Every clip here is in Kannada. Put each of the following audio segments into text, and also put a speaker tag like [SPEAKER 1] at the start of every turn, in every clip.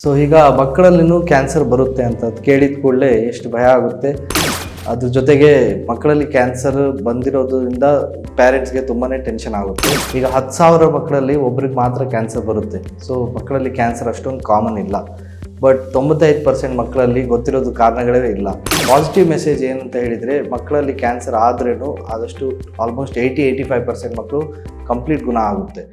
[SPEAKER 1] ಸೊ ಈಗ ಮಕ್ಕಳಲ್ಲಿನೂ ಕ್ಯಾನ್ಸರ್ ಬರುತ್ತೆ ಅಂತ ಕೇಳಿದ ಕೂಡಲೇ ಎಷ್ಟು ಭಯ ಆಗುತ್ತೆ. ಅದ್ರ ಜೊತೆಗೆ ಮಕ್ಕಳಲ್ಲಿ ಕ್ಯಾನ್ಸರ್ ಬಂದಿರೋದ್ರಿಂದ ಪೇರೆಂಟ್ಸ್ಗೆ ತುಂಬಾ ಟೆನ್ಷನ್ ಆಗುತ್ತೆ. ಈಗ 10,000 ಮಕ್ಕಳಲ್ಲಿ ಒಬ್ರಿಗೆ ಮಾತ್ರ ಕ್ಯಾನ್ಸರ್ ಬರುತ್ತೆ. ಸೊ ಮಕ್ಕಳಲ್ಲಿ ಕ್ಯಾನ್ಸರ್ ಅಷ್ಟೊಂದು ಕಾಮನ್ ಇಲ್ಲ. ಬಟ್ 95% ಮಕ್ಕಳಲ್ಲಿ ಗೊತ್ತಿರೋದು ಕಾರಣಗಳೇ ಇಲ್ಲ. ಪಾಸಿಟಿವ್ ಮೆಸೇಜ್ ಏನಂತ ಹೇಳಿದರೆ, ಮಕ್ಕಳಲ್ಲಿ ಕ್ಯಾನ್ಸರ್ ಆದ್ರೂ ಆದಷ್ಟು ಆಲ್ಮೋಸ್ಟ್ 80-85% ಮಕ್ಕಳು ಕಂಪ್ಲೀಟ್ ಗುಣ ಆಗುತ್ತೆ.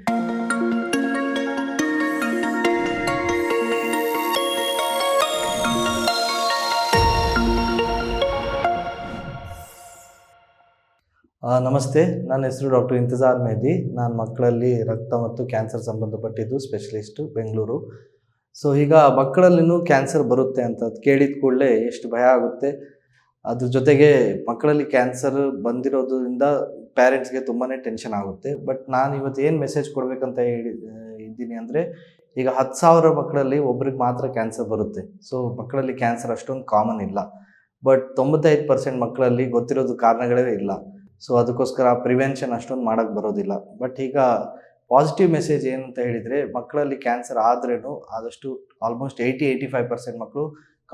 [SPEAKER 1] ನಮಸ್ತೆ, ನನ್ನ ಹೆಸರು ಡಾಕ್ಟರ್ ಇಂತಜಾರ್ ಮೆಹದಿ. ನಾನು ಮಕ್ಕಳಲ್ಲಿ ರಕ್ತ ಮತ್ತು ಕ್ಯಾನ್ಸರ್ ಸಂಬಂಧಪಟ್ಟಿದ್ದು ಸ್ಪೆಷಲಿಸ್ಟು, ಬೆಂಗಳೂರು. ಸೊ ಈಗ ಮಕ್ಕಳಲ್ಲಿನೂ ಕ್ಯಾನ್ಸರ್ ಬರುತ್ತೆ ಅಂತ ಕೇಳಿದ ಕೂಡಲೇ ಎಷ್ಟು ಭಯ ಆಗುತ್ತೆ. ಅದ್ರ ಜೊತೆಗೆ ಮಕ್ಕಳಲ್ಲಿ ಕ್ಯಾನ್ಸರ್ ಬಂದಿರೋದ್ರಿಂದ ಪೇರೆಂಟ್ಸ್ಗೆ ತುಂಬಾ ಟೆನ್ಷನ್ ಆಗುತ್ತೆ. ಬಟ್ ನಾನು ಇವತ್ತು ಏನು ಮೆಸೇಜ್ ಕೊಡಬೇಕಂತ ಇದ್ದೀನಿ ಅಂದರೆ, ಈಗ 10,000 ಮಕ್ಕಳಲ್ಲಿ ಒಬ್ರಿಗೆ ಮಾತ್ರ ಕ್ಯಾನ್ಸರ್ ಬರುತ್ತೆ. ಸೊ ಮಕ್ಕಳಲ್ಲಿ ಕ್ಯಾನ್ಸರ್ ಅಷ್ಟೊಂದು ಕಾಮನ್ ಇಲ್ಲ. ಬಟ್ 95% ಮಕ್ಕಳಲ್ಲಿ ಗೊತ್ತಿರೋದು ಕಾರಣಗಳೇ ಇಲ್ಲ. ಸೊ ಅದಕ್ಕೋಸ್ಕರ ಪ್ರಿವೆನ್ಷನ್ ಅಷ್ಟೊಂದು ಮಾಡೋಕ್ಕೆ ಬರೋದಿಲ್ಲ. ಬಟ್ ಈಗ ಪಾಸಿಟಿವ್ ಮೆಸೇಜ್ ಏನಂತ ಹೇಳಿದರೆ, ಮಕ್ಕಳಲ್ಲಿ ಕ್ಯಾನ್ಸರ್ ಆದ್ರೂ ಆದಷ್ಟು ಆಲ್ಮೋಸ್ಟ್ 80-85% ಮಕ್ಕಳು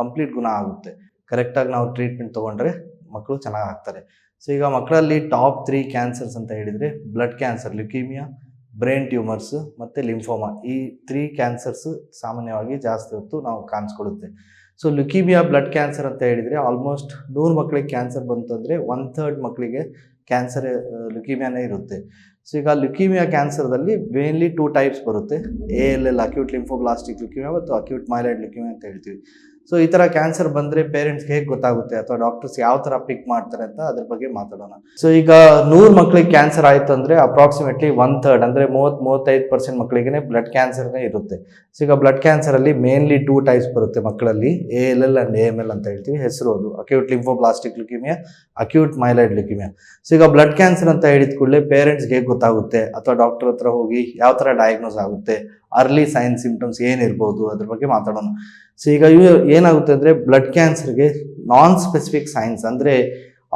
[SPEAKER 1] ಕಂಪ್ಲೀಟ್ ಗುಣ ಆಗುತ್ತೆ. ಕರೆಕ್ಟಾಗಿ ನಾವು ಟ್ರೀಟ್ಮೆಂಟ್ ತೊಗೊಂಡ್ರೆ ಮಕ್ಕಳು ಚೆನ್ನಾಗಿ ಆಗ್ತಾರೆ. ಸೊ ಈಗ ಮಕ್ಕಳಲ್ಲಿ ಟಾಪ್ 3 ಕ್ಯಾನ್ಸರ್ಸ್ ಅಂತ ಹೇಳಿದರೆ, ಬ್ಲಡ್ ಕ್ಯಾನ್ಸರ್, ಲ್ಯುಕೀಮಿಯಾ, ಬ್ರೈನ್ ಟ್ಯೂಮರ್ಸ್ ಮತ್ತು ಲಿಂಫೋಮಾ. ಈ 3 ಕ್ಯಾನ್ಸರ್ಸ್ ಸಾಮಾನ್ಯವಾಗಿ ಜಾಸ್ತಿ ಹೊತ್ತು ನಾವು ಕಾಣಿಸ್ಕೊಳ್ಳುತ್ತೆ. ಸೊ ಲ್ಯುಕೀಮಿಯಾ, ಬ್ಲಡ್ ಕ್ಯಾನ್ಸರ್ ಅಂತ ಹೇಳಿದರೆ, ಆಲ್ಮೋಸ್ಟ್ 100 ಮಕ್ಕಳಿಗೆ ಕ್ಯಾನ್ಸರ್ ಬಂತು ಅಂದರೆ 1/3 ಮಕ್ಕಳಿಗೆ ಕ್ಯಾನ್ಸರ್ ಲ್ಯುಕೀಮಿಯಾನೇ ಇರುತ್ತೆ. ಸೊ ಈಗ ಲ್ಯುಕೀಮಿಯಾ ಕ್ಯಾನ್ಸರ್ದಲ್ಲಿ ಮೇನ್ಲಿ 2 ಟೈಪ್ಸ್ ಬರುತ್ತೆ. ALL, ಅಕ್ಯೂಟ್ ಲಿಂಫೋಬ್ಲಾಸ್ಟಿಕ್ ಲ್ಯುಕೀಮಿಯಾ, ಮತ್ತು ಅಕ್ಯೂಟ್ ಮೈಲಾಯ್ಡ್ ಲ್ಯುಕೀಮಿಯಾ ಅಂತ ಹೇಳ್ತೀವಿ. ಸೊ ಈ ಥರ ಕ್ಯಾನ್ಸರ್ ಬಂದರೆ ಪೇರೆಂಟ್ಸ್ಗೆ ಹೇಗೆ ಗೊತ್ತಾಗುತ್ತೆ, ಅಥವಾ ಡಾಕ್ಟರ್ಸ್ ಯಾವ ಥರ ಪಿಕ್ ಮಾಡ್ತಾರೆ ಅಂತ ಅದ್ರ ಬಗ್ಗೆ ಮಾತಾಡೋಣ. ಸೊ ಈಗ 100 ಮಕ್ಕಳಿಗೆ ಕ್ಯಾನ್ಸರ್ ಆಯಿತು ಅಂದರೆ ಅಪ್ರಾಕ್ಸಿಮೇಟ್ಲಿ 1/3 ಅಂದರೆ 30-35% ಮಕ್ಕಳಿಗೆ ಬ್ಲಡ್ ಕ್ಯಾನ್ಸರ್ನೇ ಇರುತ್ತೆ. ಸೊ ಈಗ ಬ್ಲಡ್ ಕ್ಯಾನ್ಸರಲ್ಲಿ ಮೇನ್ಲಿ 2 ಟೈಪ್ಸ್ ಬರುತ್ತೆ ಮಕ್ಕಳಲ್ಲಿ, ALL ಆ್ಯಂಡ್ AML ಅಂತ ಹೇಳ್ತೀವಿ. ಹೆಸರು ಅದು acute lymphoblastic leukaemia, acute myeloid leukaemia. So ಈಗ ಬ್ಲಡ್ ಕ್ಯಾನ್ಸರ್ ಅಂತ ಹೇಳಿದ ಕೂಡಲೇ ಪೇರೆಂಟ್ಸ್ಗೆ ಹೇಗೆ ಗೊತ್ತಾಗುತ್ತೆ, ಅಥವಾ ಡಾಕ್ಟರ್ ಹತ್ರ ಹೋಗಿ ಯಾವ ಥರ ಡಯಾಗ್ನೋಸ್ ಆಗುತ್ತೆ, ಅರ್ಲಿ ಸೈನ್ ಸಿಂಪ್ಟಮ್ಸ್ ಏನಿರ್ಬೋದು, ಅದ್ರ ಬಗ್ಗೆ ಮಾತಾಡೋಣ. ಸೊ ಈಗ ಏನಾಗುತ್ತೆ ಅಂದರೆ, ಬ್ಲಡ್ ಕ್ಯಾನ್ಸರ್ಗೆ ನಾನ್ ಸ್ಪೆಸಿಫಿಕ್ ಸೈನ್ಸ್ ಅಂದರೆ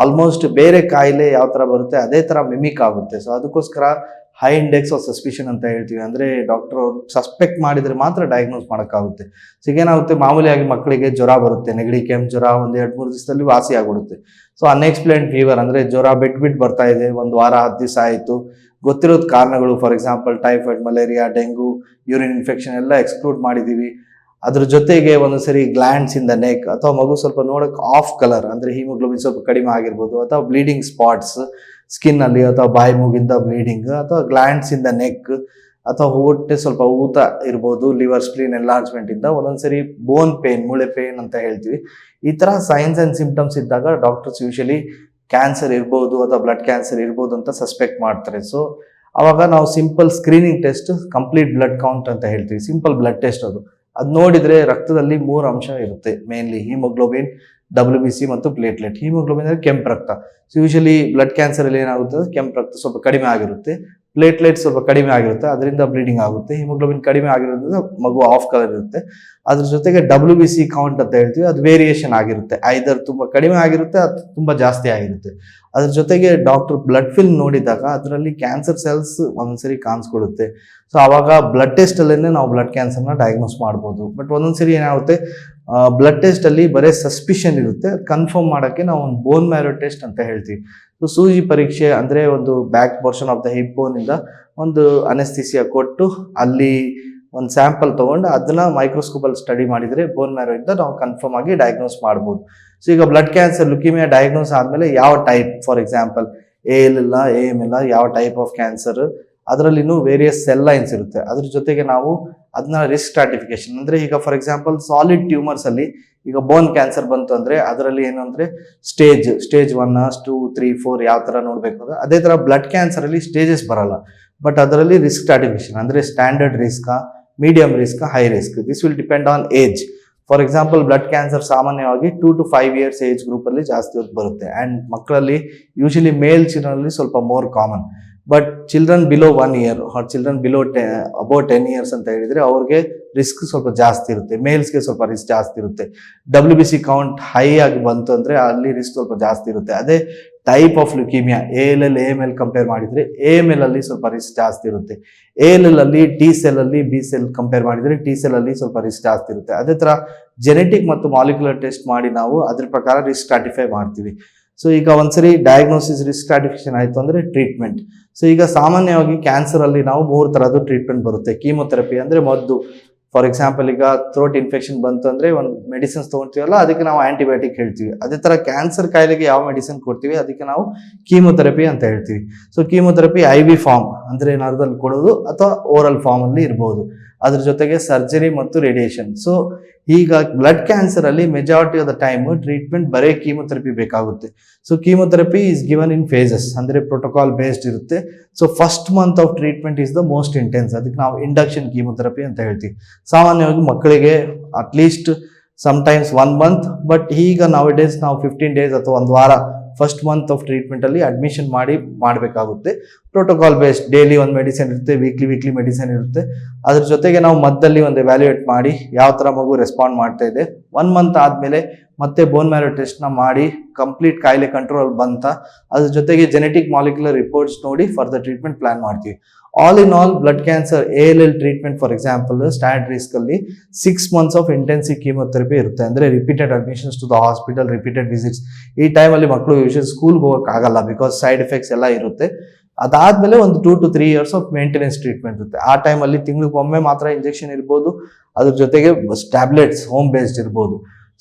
[SPEAKER 1] ಆಲ್ಮೋಸ್ಟ್ ಬೇರೆ ಕಾಯಿಲೆ ಯಾವ ಥರ ಬರುತ್ತೆ ಅದೇ ಥರ ಮಿಮಿಕ್ ಆಗುತ್ತೆ. ಸೊ ಅದಕ್ಕೋಸ್ಕರ ಹೈ ಇಂಡೆಕ್ಸ್ ಆಫ್ ಸಸ್ಪಿಷನ್ ಅಂತ ಹೇಳ್ತೀವಿ. ಅಂದರೆ ಡಾಕ್ಟರ್ ಅವರು ಸಸ್ಪೆಕ್ಟ್ ಮಾಡಿದರೆ ಮಾತ್ರ ಡಯಾಗ್ನೋಸ್ ಮಾಡೋಕ್ಕಾಗುತ್ತೆ. ಸೊ ಈಗೇನಾಗುತ್ತೆ, ಮಾಮೂಲಿಯಾಗಿ ಮಕ್ಕಳಿಗೆ ಜ್ವರ ಬರುತ್ತೆ, ನೆಗಡಿ ಕೆಮ್ಮು ಜ್ವರ 1-2-3 ದಿವಸದಲ್ಲಿ ವಾಸಿ ಆಗಿಬಿಡುತ್ತೆ. ಸೊ ಅನ್ಎಕ್ಸ್ಪ್ಲೇನ್ಡ್ ಫೀವರ್ ಅಂದರೆ ಜ್ವರ ಬಿಟ್ಟು ಬರ್ತಾ ಇದೆ, 1 ವಾರ 10 ದಿವಸ ಆಯಿತು, ಗೊತ್ತಿರೋದು ಕಾರಣಗಳು, for example typhoid, malaria, dengue, urine infection ಎಲ್ಲ ಎಕ್ಸ್ಕ್ಲೂಡ್ ಮಾಡಿದ್ದೀವಿ. ಅದ್ರ ಜೊತೆಗೆ ಒಂದೊಂದ್ಸರಿ ಗ್ಲ್ಯಾಂಡ್ಸ್ ಇನ್ ದ ನೆಕ್, ಅಥವಾ ಮಗು ಸ್ವಲ್ಪ ನೋಡೋಕೆ ಆಫ್ ಕಲರ್ ಅಂದರೆ ಹಿಮೋಗ್ಲೋಬಿನ್ ಸ್ವಲ್ಪ ಕಡಿಮೆ ಆಗಿರ್ಬೋದು, ಅಥವಾ ಬ್ಲೀಡಿಂಗ್ ಸ್ಪಾಟ್ಸ್ ಸ್ಕಿನ್ ಅಲ್ಲಿ, ಅಥವಾ ಬಾಯಿ ಮೂಗಿಂದ ಬ್ಲೀಡಿಂಗ್, ಅಥವಾ ಗ್ಲ್ಯಾಂಡ್ಸ್ ಇನ್ ದ ನೆಕ್, ಅಥವಾ ಹೊಟ್ಟೆ ಸ್ವಲ್ಪ ಊತ ಇರ್ಬೋದು, ಲಿವರ್ ಸ್ಪ್ಲೀನ್ ಎನ್ಲಾರ್ಜ್ಮೆಂಟ್ ಇಂದ, ಒಂದೊಂದ್ಸರಿ ಬೋನ್ ಪೇನ್, ಮೂಳೆ ಪೇನ್ ಅಂತ ಹೇಳ್ತೀವಿ. ಈ ಥರ ಸೈನ್ಸ್ ಆ್ಯಂಡ್ ಸಿಂಪ್ಟಮ್ಸ್ ಇದ್ದಾಗ ಡಾಕ್ಟರ್ಸ್ ಯೂಶಲಿ ಕ್ಯಾನ್ಸರ್ ಇರ್ಬೋದು ಅಥವಾ ಬ್ಲಡ್ ಕ್ಯಾನ್ಸರ್ ಇರ್ಬೋದು ಅಂತ ಸಸ್ಪೆಕ್ಟ್ ಮಾಡ್ತಾರೆ. ಸೊ ಅವಾಗ ನಾವು simple screening test, complete blood count ಅಂತ ಹೇಳ್ತೀವಿ, ಸಿಂಪಲ್ ಬ್ಲಡ್ ಟೆಸ್ಟ್ ಅದು ನೋಡಿದರೆ ರಕ್ತದಲ್ಲಿ 3 ಅಂಶ ಇರುತ್ತೆ ಮೇನ್ಲಿ: ಹಿಮೋಗ್ಲೋಬಿನ್, WBC ಮತ್ತು ಪ್ಲೇಟ್ಲೆಟ್. ಹಿಮೋಗ್ಲೋಬಿನ್ ಅಂದರೆ ಕೆಂಪು ರಕ್ತ. ಸೊ ಯೂಶಲಿ ಬ್ಲಡ್ ಕ್ಯಾನ್ಸರಲ್ಲಿ ಏನಾಗುತ್ತೆ, ಕೆಂಪು ರಕ್ತ ಸ್ವಲ್ಪ ಕಡಿಮೆ ಆಗಿರುತ್ತೆ, ಪ್ಲೇಟ್ಲೆಟ್ ಸ್ವಲ್ಪ ಕಡಿಮೆ ಆಗಿರುತ್ತೆ, ಅದರಿಂದ ಬ್ಲೀಡಿಂಗ್ ಆಗುತ್ತೆ. ಹಿಮೋಗ್ಲೋಬಿನ್ ಕಡಿಮೆ ಆಗಿರೋದ್ರಿಂದ ಮಗು ಆಫ್ ಕಲರ್ ಇರುತ್ತೆ. ಅದ್ರ ಜೊತೆಗೆ WBC ಕೌಂಟ್ ಅಂತ ಹೇಳ್ತೀವಿ, ಅದು ವೇರಿಯೇಷನ್ ಆಗಿರುತ್ತೆ, ಐದರ್ ತುಂಬ ಕಡಿಮೆ ಆಗಿರುತ್ತೆ ಅಥವಾ ತುಂಬ ಜಾಸ್ತಿ ಆಗಿರುತ್ತೆ. ಅದ್ರ ಜೊತೆಗೆ ಡಾಕ್ಟರ್ ಬ್ಲಡ್ ಫಿಲ್ಮ್ ನೋಡಿದಾಗ ಅದರಲ್ಲಿ ಕ್ಯಾನ್ಸರ್ ಸೆಲ್ಸ್ ಒಂದೊಂದ್ಸರಿ ಕಾಣಿಸ್ಕೊಳ್ಳುತ್ತೆ. ಸೊ ಆವಾಗ ಬ್ಲಡ್ ಟೆಸ್ಟಲ್ಲೇ ನಾವು ಬ್ಲಡ್ ಕ್ಯಾನ್ಸರ್ನ ಡಯಾಗ್ನೋಸ್ ಮಾಡ್ಬೋದು. ಬಟ್ ಒಂದೊಂದ್ಸರಿ ಏನಾಗುತ್ತೆ, ಬ್ಲಡ್ ಟೆಸ್ಟಲ್ಲಿ ಬರೀ ಸಸ್ಪಿಷನ್ ಇರುತ್ತೆ, ಕನ್ಫರ್ಮ್ ಮಾಡೋಕ್ಕೆ ನಾವು ಒಂದು ಬೋನ್ ಮ್ಯಾರೋ ಟೆಸ್ಟ್ ಅಂತ ಹೇಳ್ತೀವಿ. ಸೊ ಸೂಜಿ ಪರೀಕ್ಷೆ ಅಂದರೆ ಒಂದು back portion of the hip ಬೋನಿಂದ ಒಂದು ಅನೆಸ್ಥಿಸಿಯಾ ಕೊಟ್ಟು ಅಲ್ಲಿ ಒಂದು ಸ್ಯಾಂಪಲ್ ತೊಗೊಂಡು ಅದನ್ನ ಮೈಕ್ರೋಸ್ಕೋಪಲ್ಲಿ ಸ್ಟಡಿ ಮಾಡಿದರೆ ಬೋನ್ ಮ್ಯಾರೋ ಇಂದ ನಾವು ಕನ್ಫರ್ಮ್ ಆಗಿ ಡಯಾಗ್ನೋಸ್ ಮಾಡ್ಬೋದು. ಸೊ ಈಗ ಬ್ಲಡ್ ಕ್ಯಾನ್ಸರ್, ಲ್ಯುಕೀಮಿಯಾ ಡಯಾಗ್ನೋಸ್ ಆದಮೇಲೆ ಯಾವ type, for example ALL, AML, ಯಾವ ಟೈಪ್ ಆಫ್ ಕ್ಯಾನ್ಸರ್, ಅದರಲ್ಲಿನೂ ವೇರಿಯಸ್ ಸೆಲ್ ಲೈನ್ಸ್ ಇರುತ್ತೆ. ಅದ್ರ ಜೊತೆಗೆ ನಾವು ಅದನ್ನ ರಿಸ್ಕ್ ಸ್ಟ್ರಾಟಿಫಿಕೇಶನ್ ಅಂದರೆ, ಈಗ ಫಾರ್ ಎಕ್ಸಾಂಪಲ್ ಸಾಲಿಡ್ ಟ್ಯೂಮರ್ಸಲ್ಲಿ ಈಗ ಬೋನ್ ಕ್ಯಾನ್ಸರ್ ಬಂತು ಅಂದರೆ ಅದರಲ್ಲಿ ಏನು ಅಂದರೆ ಸ್ಟೇಜ್ 1, 2, 3, 4 ಯಾವ ಥರ ನೋಡಬೇಕು ಅಂದರೆ, ಅದೇ ಥರ ಬ್ಲಡ್ ಕ್ಯಾನ್ಸರಲ್ಲಿ ಸ್ಟೇಜಸ್ ಬರಲ್ಲ. ಬಟ್ ಅದರಲ್ಲಿ ರಿಸ್ಕ್ ಸ್ಟ್ರಾಟಿಫಿಕೇಶನ್ ಅಂದರೆ ಸ್ಟ್ಯಾಂಡರ್ಡ್ ರಿಸ್ಕಾ, medium risk, high risk, this will depend on age. For example blood cancer ಸಾಮಾನ್ಯವಾಗಿ 2 to 5 years ಏಜ್ ಗ್ರೂಪಲ್ಲಿ ಜಾಸ್ತಿ ಹೊತ್ತು ಬರುತ್ತೆ. ಆ್ಯಂಡ್ ಮಕ್ಕಳಲ್ಲಿ ಯೂಶಲಿ ಮೇಲ್ ಚಿಲ್ಡ್ರನಲ್ಲಿ ಸ್ವಲ್ಪ more common. But children below 1 year or children below above 10 years ಅಂತ ಹೇಳಿದರೆ ಅವ್ರಿಗೆ ರಿಸ್ಕ್ ಸ್ವಲ್ಪ ಜಾಸ್ತಿ ಇರುತ್ತೆ, ಮೇಲ್ಸ್ಗೆ ಸ್ವಲ್ಪ ರಿಸ್ಕ್ ಜಾಸ್ತಿ ಇರುತ್ತೆ. WBC ಕೌಂಟ್ ಹೈ ಆಗಿ ಬಂತು ಅಂದರೆ ಅಲ್ಲಿ ರಿಸ್ಕ್ ಸ್ವಲ್ಪ ಜಾಸ್ತಿ ಇರುತ್ತೆ. ಅದೇ type of leukaemia ALL AML compare ಮಾಡಿದರೆ AML ಅಲ್ಲಿ ಸ್ವಲ್ಪ ರಿಸ್ಕ್ ಜಾಸ್ತಿ ಇರುತ್ತೆ. ALL ಅಲ್ಲಿ T ಸೆಲ್ ಅಲ್ಲಿ B ಸೆಲ್ ಕಂಪೇರ್ ಮಾಡಿದರೆ T ಸೆಲ್ ಅಲ್ಲಿ ಸ್ವಲ್ಪ ರಿಸ್ಕ್ ಜಾಸ್ತಿ ಇರುತ್ತೆ. ಅದೇ ತರ ಜೆನೆಟಿಕ್ ಮತ್ತು ಮಾಲಿಕ್ಯುಲರ್ ಟೆಸ್ಟ್ ಮಾಡಿ ನಾವು ಅದ್ರ ಪ್ರಕಾರ ರಿಸ್ಕ್ ಸ್ಟ್ರಾಟಿಫೈ ಮಾಡ್ತೀವಿ. ಸೊ ಈಗ ಒಂದ್ಸರಿ ಡಯಾಗ್ನೋಸಿಸ್ ರಿಸ್ಕ್ ಸ್ಟ್ರಾಟಿಫಿಕೇಶನ್ ಆಯಿತು ಅಂದರೆ ಟ್ರೀಟ್ಮೆಂಟ್. ಸೊ ಈಗ ಸಾಮಾನ್ಯವಾಗಿ ಕ್ಯಾನ್ಸರ್ ಅಲ್ಲಿ ನಾವು 3 ಥರದ್ದು ಟ್ರೀಟ್ಮೆಂಟ್ ಬರುತ್ತೆ. ಕೀಮೊಥೆರಪಿ ಅಂದರೆ ಮದ್ದು, ಫಾರ್ ಎಕ್ಸಾಂಪಲ್ ಈಗ ಥ್ರೋಟ್ ಇನ್ಫೆಕ್ಷನ್ ಬಂತು ಅಂದರೆ ಒಂದು ಮೆಡಿಸಿನ್ಸ್ ತೊಗೊಳ್ತೀವಲ್ಲ, ಅದಕ್ಕೆ ನಾವು ಆಂಟಿಬಯೋಟಿಕ್ ಹೇಳ್ತೀವಿ. ಅದೇ ಥರ ಕ್ಯಾನ್ಸರ್ ಕಾಯಿಲೆಗೆ ಯಾವ ಮೆಡಿಸಿನ್ ಕೊಡ್ತೀವಿ ಅದಕ್ಕೆ ನಾವು ಕೀಮೊಥೆರಪಿ ಅಂತ ಹೇಳ್ತೀವಿ. ಸೊ ಕೀಮೊಥೆರಪಿ IV ಫಾರ್ಮ್ ಅಂದರೆ ನರದಲ್ಲಿ ಕೊಡೋದು ಅಥವಾ ಓರಲ್ ಫಾರ್ಮಲ್ಲಿ ಇರ್ಬೋದು. ಅದ್ರ ಜೊತೆಗೆ ಸರ್ಜರಿ ಮತ್ತು ರೇಡಿಯೇಷನ್. ಸೊ ಈಗ ಬ್ಲಡ್ ಕ್ಯಾನ್ಸರ್ ಅಲ್ಲಿ majority of the time treatment ಬರೀ ಕೀಮೊಥೆರಪಿ ಬೇಕಾಗುತ್ತೆ. So chemotherapy is given in phases, ಅಂದರೆ ಪ್ರೋಟೋಕಾಲ್ ಬೇಸ್ಡ್ ಇರುತ್ತೆ. So first month of treatment is the most intense. ಅದಕ್ಕೆ ನಾವು ಇಂಡಕ್ಷನ್ ಕೀಮೊಥೆರಪಿ ಅಂತ ಹೇಳ್ತೀವಿ. ಸಾಮಾನ್ಯವಾಗಿ ಮಕ್ಕಳಿಗೆ ಅಟ್ಲೀಸ್ಟ್ ಸಮ್ಟೈಮ್ಸ್ 1 ಮಂತ್, ಬಟ್ ಈಗ ನಾವು 15 ಡೇಸ್ ಅಥವಾ 1 ವಾರ ಫಸ್ಟ್ ಮಂತ್ ಆಫ್ ಟ್ರೀಟ್ಮೆಂಟ್ ಅಲ್ಲಿ ಅಡ್ಮಿಷನ್ ಮಾಡಬೇಕಾಗುತ್ತೆ. ಪ್ರೋಟೋಕಾಲ್ ಬೇಸ್ಡ್, ಡೈಲಿ ಒಂದು ಮೆಡಿಸಿನ್ ಇರುತ್ತೆ, ವೀಕ್ಲಿ ಮೆಡಿಸಿನ್ ಇರುತ್ತೆ. ಅದ್ರ ಜೊತೆಗೆ ನಾವು ಮಧ್ಯದಲ್ಲಿ ಒಂದು ಎವ್ಯಾಲ್ಯೂಯೇಟ್ ಮಾಡಿ ಯಾವ ಥರ ಮಗು ರೆಸ್ಪಾಂಡ್ ಮಾಡ್ತಾ ಇದೆ. 1 ಮಂತ್ ಆದಮೇಲೆ ಮತ್ತೆ ಬೋನ್ ಮ್ಯಾರೋ ಟೆಸ್ಟ್ನ ಮಾಡಿ ಕಂಪ್ಲೀಟ್ ಕಾಯಿಲೆ ಕಂಟ್ರೋಲ್ ಬಂತ, ಅದ್ರ ಜೊತೆಗೆ ಜೆನೆಟಿಕ್ ಮಾಲಿಕ್ಯುಲರ್ ರಿಪೋರ್ಟ್ಸ್ ನೋಡಿ ಫರ್ದರ್ ಟ್ರೀಟ್ಮೆಂಟ್ ಪ್ಲಾನ್ ಮಾಡ್ತೀವಿ. All in all blood cancer ALL treatment for example standard risk ಅಲ್ಲಿ 6 ಮಂತ್ಸ್ ಆಫ್ ಇಂಟೆನ್ಸಿವ್ ಕೀಮೊಥೆರಪಿ ಇರುತ್ತೆ. ಅಂದರೆ repeated admissions to the hospital, repeated visits. ಈ ಟೈಮಲ್ಲಿ ಮಕ್ಕಳು ಯೂಶಲಿ ಸ್ಕೂಲ್ಗೆ ಹೋಗೋಕ್ಕಾಗಲ್ಲ ಬಿಕಾಸ್ ಸೈಡ್ ಎಫೆಕ್ಟ್ಸ್ ಎಲ್ಲ ಇರುತ್ತೆ. ಅದಾದ್ಮೇಲೆ ಒಂದು 2 to 3 years of maintenance treatment ಇರುತ್ತೆ. ಆ ಟೈಮಲ್ಲಿ ತಿಂಗಳಿಗೊಮ್ಮೆ ಮಾತ್ರ ಇಂಜೆಕ್ಷನ್ ಇರ್ಬೋದು, ಅದ್ರ ಜೊತೆಗೆ ಟ್ಯಾಬ್ಲೆಟ್ಸ್ ಹೋಮ್ ಬೇಸ್ಡ್ ಇರ್ಬೋದು.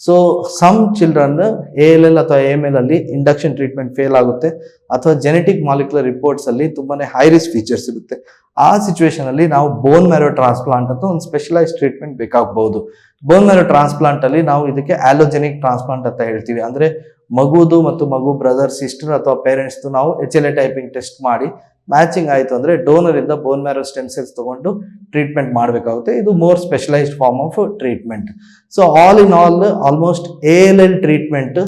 [SPEAKER 1] ಸೊ ಸಮ್ ಚಿಲ್ಡ್ರನ್ ALL ಅಥವಾ AML ಅಲ್ಲಿ ಇಂಡಕ್ಷನ್ ಟ್ರೀಟ್ಮೆಂಟ್ ಫೇಲ್ ಆಗುತ್ತೆ ಅಥವಾ ಜೆನೆಟಿಕ್ ಮಾಲಿಕ್ಯುಲರ್ ರಿಪೋರ್ಟ್ಸ್ ಅಲ್ಲಿ ತುಂಬಾನೇ ಹೈ ರಿಸ್ಕ್ ಫೀಚರ್ಸ್ ಇರುತ್ತೆ. ಆ ಸಿಚುವೇಶನ್ ಅಲ್ಲಿ ನಾವು ಬೋನ್ ಮ್ಯಾರೋ ಟ್ರಾನ್ಸ್ಪ್ಲಾಂಟ್ ಅಂತ ಒಂದು ಸ್ಪೆಷಲೈಸ್ ಟ್ರೀಟ್ಮೆಂಟ್ ಬೇಕಾಗಬಹುದು. ಬೋನ್ ಮ್ಯಾರೋ ಟ್ರಾನ್ಸ್ಪ್ಲಾಂಟ್ ಅಲ್ಲಿ ನಾವು ಇದಕ್ಕೆ ಆಲೋಜೆನಿಕ್ ಟ್ರಾನ್ಸ್ಪ್ಲಾಂಟ್ ಅಂತ ಹೇಳ್ತೀವಿ. ಅಂದ್ರೆ ಮಗುದು ಮತ್ತು ಮಗು ಬ್ರದರ್, ಸಿಸ್ಟರ್ ಅಥವಾ ಪೇರೆಂಟ್ಸ್ ನಾವು HLA ಟೈಪಿಂಗ್ ಟೆಸ್ಟ್ ಮಾಡಿ ಮ್ಯಾಚಿಂಗ್ ಆಯಿತು ಅಂದರೆ ಡೋನರ್ ಇಂದ ಬೋನ್ ಮ್ಯಾರೋ ಸ್ಟೆಮ್ ಸೆಲ್ಸ್ ತಗೊಂಡು ಟ್ರೀಟ್ಮೆಂಟ್ ಮಾಡಬೇಕಾಗುತ್ತೆ. ಇದು more specialised form of treatment. So all in all almost ALL treatment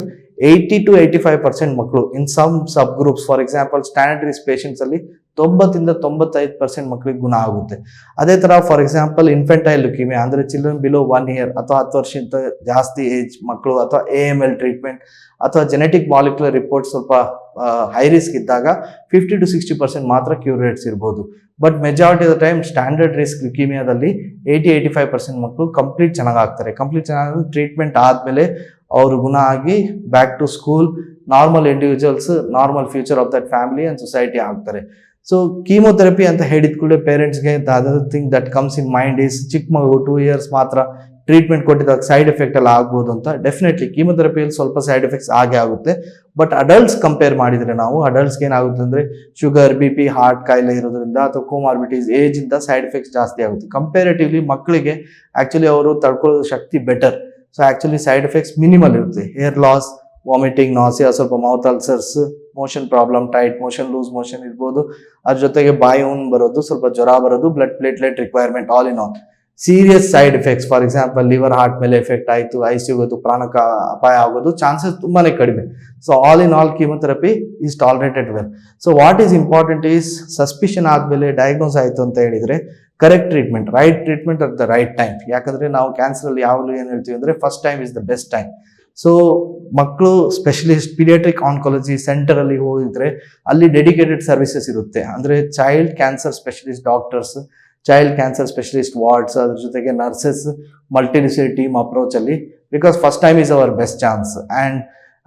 [SPEAKER 1] 80 to 85% ಮಕ್ಕಳು in some subgroups, for example standard risk patients ಅಲ್ಲಿ 90 to 95% ಮಕ್ಕಳಿಗೆ ಗುಣ ಆಗುತ್ತೆ. ಅದೇ ತರ ಫಾರ್ ಎಕ್ಸಾಂಪಲ್ ಇನ್ಫೆಂಟೈಲ್ ಲ್ಯುಕೀಮಿಯಾ ಅಂದರೆ ಚಿಲ್ಡ್ರನ್ ಬಿಲೋ 1 year ಅಥವಾ 10 ವರ್ಷಕ್ಕಿಂತ ಜಾಸ್ತಿ ಏಜ್ ಮಕ್ಕಳು ಅಥವಾ AML ಟ್ರೀಟ್ಮೆಂಟ್ ಅಥವಾ ಜೆನೆಟಿಕ್ ಮಾಲಿಕ್ಯುಲರ್ ರಿಪೋರ್ಟ್ ಸ್ವಲ್ಪ ಹೈ ರಿಸ್ಕ್ ಇದ್ದಾಗ 50 to 60% ಮಾತ್ರ ಕ್ಯೂರ್ ರೇಟ್ಸ್ ಇರ್ಬೋದು. But majority of the time standard risk ಲ್ಯುಕೀಮಿಯಾದಲ್ಲಿ 80-85% ಮಕ್ಕಳು ಕಂಪ್ಲೀಟ್ ಚೆನ್ನಾಗಾಗ್ತಾರೆ. ಕಂಪ್ಲೀಟ್ ಚೆನ್ನಾಗಿ ಟ್ರೀಟ್ಮೆಂಟ್ ಆದಮೇಲೆ ಅವರು ಗುಣ ಆಗಿ back to school, normal individuals, normal future of that family and society ಆಗ್ತಾರೆ. ಸೊ ಕೀಮೊಥೆರಪಿ ಅಂತ ಹೇಳಿದ ಕೂಡಲೇ ಪೇರೆಂಟ್ಸ್ಗೆ the other thing that comes in mind is ಚಿಕ್ಕ ಮಗು 2 years ಮಾತ್ರ ಟ್ರೀಟ್ಮೆಂಟ್ ಕೊಟ್ಟಿದ್ದಾಗ ಸೈಡ್ ಎಫೆಕ್ಟ್ ಎಲ್ಲ ಆಗ್ಬೋದು ಅಂತ. ಡೆಫಿನೆಟ್ಲಿ ಕೀಮೊಥೆರಪಿಯಲ್ಲಿ ಸ್ವಲ್ಪ ಸೈಡ್ ಎಫೆಕ್ಟ್ಸ್ ಆಗೇ ಆಗುತ್ತೆ. ಬಟ್ ಅಡಲ್ಟ್ಸ್ ಕಂಪೇರ್ ಮಾಡಿದರೆ ನಾವು ಅಡಲ್ಟ್ಸ್ಗೆ ಏನಾಗುತ್ತೆ ಅಂದರೆ ಶುಗರ್, BP, ಹಾರ್ಟ್ ಕಾಯಿಲೆ ಇರೋದ್ರಿಂದ ಅಥವಾ ಕೋಮಾರ್ಬಿಟೀಸ್ ಏಜ್ ಇಂದ ಸೈಡ್ ಎಫೆಕ್ಟ್ಸ್ ಜಾಸ್ತಿ ಆಗುತ್ತೆ. ಕಂಪೇರೇಟಿವ್ಲಿ ಮಕ್ಕಳಿಗೆ ಆ್ಯಕ್ಚುಲಿ ಅವರು ತಡ್ಕೊಳ್ಳೋ ಶಕ್ತಿ better. So actually side effects minimal ಇರುತ್ತೆ. ಹೇರ್ ಲಾಸ್, ವಾಮಿಟಿಂಗ್, ನಾಸಿಯಾ, ಸ್ವಲ್ಪ mouth ulcers, motion problem, tight motion, loose motion ಇರ್ಬೋದು. ಅದ್ರ ಜೊತೆಗೆ ಬಾಯಿ ಬರೋದು, ಸ್ವಲ್ಪ ಜ್ವರ ಬರೋದು, blood platelet requirement. All in all serious side effects, for example liver, heart ಮೇಲೆ ಎಫೆಕ್ಟ್ ಆಯಿತು, ICU ಹೋಗೋದು, ಪ್ರಾಣಕ ಅಪಾಯ ಆಗೋದು ಚಾನ್ಸಸ್ ತುಂಬಾನೇ ಕಡಿಮೆ. So all in all chemotherapy is tolerated well. So what is important is suspicion ಆದಮೇಲೆ ಡಯಾಗ್ನೋಸ್ ಆಯಿತು ಅಂತ ಹೇಳಿದರೆ correct treatment, right treatment at the right time. ಯಾಕಂದರೆ ನಾವು ಕ್ಯಾನ್ಸರಲ್ಲಿ ಯಾವಾಗಲೂ ಏನು ಹೇಳ್ತೀವಿ ಅಂದರೆ first time is the best time. So ಮಕ್ಕಳು ಸ್ಪೆಷಲಿಸ್ಟ್ ಪೀಡಿಯಾಟ್ರಿಕ್ ಆನ್ಕಾಲಜಿ ಸೆಂಟರಲ್ಲಿ ಹೋಗಿದ್ರೆ ಅಲ್ಲಿ ಡೆಡಿಕೇಟೆಡ್ ಸರ್ವಿಸಸ್ ಇರುತ್ತೆ. ಅಂದರೆ child cancer specialist doctors, child cancer specialist wards, ಅದ್ರ ಜೊತೆಗೆ ನರ್ಸಸ್, ಮಲ್ಟಿಡಿಸಿಪ್ಲಿನರಿ ಟೀಮ್ ಅಪ್ರೋಚಲ್ಲಿ, because first time is hour best chance. And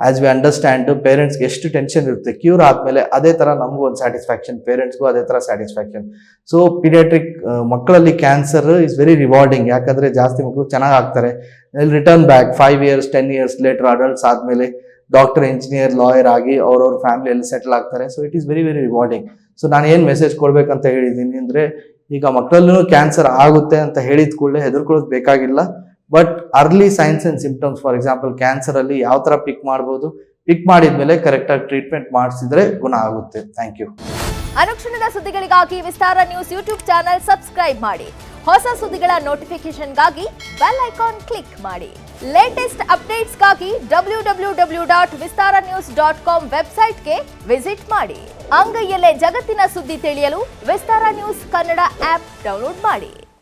[SPEAKER 1] as we understand ಪೇರೆಂಟ್ಸ್ಗೆ ಎಷ್ಟು ಟೆನ್ಷನ್ ಇರುತ್ತೆ ಕ್ಯೂರ್ ಆದಮೇಲೆ, ಅದೇ ಥರ ನಮಗೂ ಒಂದು ಸ್ಯಾಟಿಸ್ಫ್ಯಾಕ್ಷನ್, ಪೇರೆಂಟ್ಸ್ಗೂ ಅದೇ ಥರ ಸ್ಯಾಟಿಸ್ಫ್ಯಾಕ್ಷನ್. ಸೊ ಪೀಡಿಯಾಟ್ರಿಕ್ ಮಕ್ಕಳಲ್ಲಿ ಕ್ಯಾನ್ಸರ್ ಇಸ್ ವೆರಿ ರಿವಾರ್ಡಿಂಗ್. ಯಾಕಂದರೆ ಜಾಸ್ತಿ ಮಕ್ಕಳು ಚೆನ್ನಾಗಿ ಆಗ್ತಾರೆ. Return back 5 years 10 years later adults ಆದಮೇಲೆ ಡಾಕ್ಟರ್, ಇಂಜಿನಿಯರ್, ಲಾಯರ್ ಆಗಿ ಅವ್ರವ್ರ ಫ್ಯಾಮಿಲಿಯಲ್ಲಿ ಸೆಟಲ್ ಆಗ್ತಾರೆ. So it is very very rewarding. So ನಾನು ಏನು ಮೆಸೇಜ್ ಕೊಡ್ಬೇಕಂತ ಹೇಳಿದ್ದೀನಿ ಅಂದರೆ, ಈಗ ಮಕ್ಕಳಲ್ಲೂ ಕ್ಯಾನ್ಸರ್ ಆಗುತ್ತೆ ಅಂತ ಹೇಳಿದ ಕೂಡಲೇ ಹೆದರ್ಕೊಳ್ಳೋದು ಬೇಕಾಗಿಲ್ಲ. But early science and symptoms, for example cancer ಅಲ್ಲಿ ಯಾವ ತರ ಪಿಕ್ ಮಾಡಬಹುದು, ಪಿಕ್ ಮಾಡಿದ್ಮೇಲೆ ಕರೆಕ್ಟ್ ಆಗಿ ಟ್ರೀಟ್ಮೆಂಟ್ ಮಾಡಿಸಿದ್ರೆ ಗುಣ ಆಗುತ್ತೆ. Thank you.
[SPEAKER 2] ಅನುಕ್ಷಣದ ಸುದ್ದಿಗಳಿಗಾಗಿ Vistara news YouTube channel subscribe ಮಾಡಿ. ಹೊಸ ಸುದ್ದಿಗಳ ನೋಟಿಫಿಕೇಶನ್ಗಾಗಿ ಬೆಲ್ ಐಕಾನ್ ಕ್ಲಿಕ್ ಮಾಡಿ. ಲೇಟೆಸ್ಟ್ ಅಪ್ಡೇಟ್ಸ್ಗಾಗಿ www.vistaranews.com ವೆಬ್ಸೈಟ್ಗೆ ವಿಸಿಟ್ ಮಾಡಿ. ಅಂಗೈಯಲ್ಲೇ ಜಗತ್ತಿನ ಸುದ್ದಿ ತಿಳಿಯಲು Vistara news Kannada app download ಮಾಡಿ.